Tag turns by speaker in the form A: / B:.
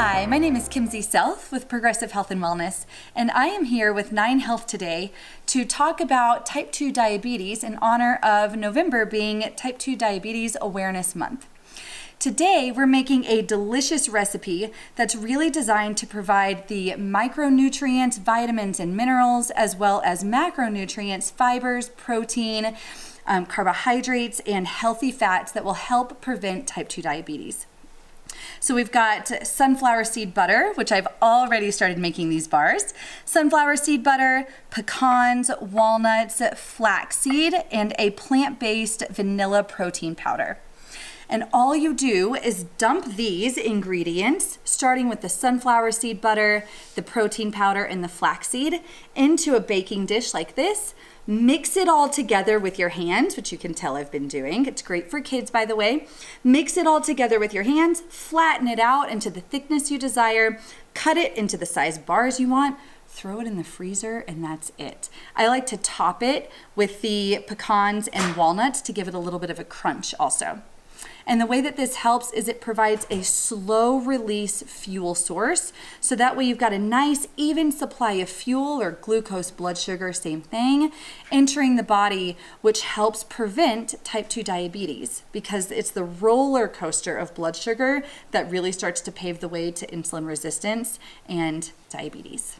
A: Hi, my name is Kimsey Self with Progressive Health and Wellness, and I am here with 9 Health today to talk about type 2 diabetes in honor of November being Type 2 Diabetes Awareness Month. Today, we're making a delicious recipe that's really designed to provide the micronutrients, vitamins, and minerals, as well as macronutrients, fibers, protein, carbohydrates, and healthy fats that will help prevent type 2 diabetes. So we've got sunflower seed butter, which I've already started making these bars, sunflower seed butter, pecans, walnuts, flaxseed, and a plant-based vanilla protein powder. And all you do is dump these ingredients, starting with the sunflower seed butter, the protein powder, and the flaxseed, into a baking dish like this. Mix it all together with your hands, which you can tell I've been doing. It's great for kids, by the way. Mix it all together with your hands, flatten it out into the thickness you desire, cut it into the size bars you want, throw it in the freezer, and that's it. I like to top it with the pecans and walnuts to give it a little bit of a crunch also. And the way that this helps is it provides a slow release fuel source. So that way you've got a nice even supply of fuel or glucose, blood sugar, same thing, entering the body, which helps prevent type 2 diabetes because it's the roller coaster of blood sugar that really starts to pave the way to insulin resistance and diabetes.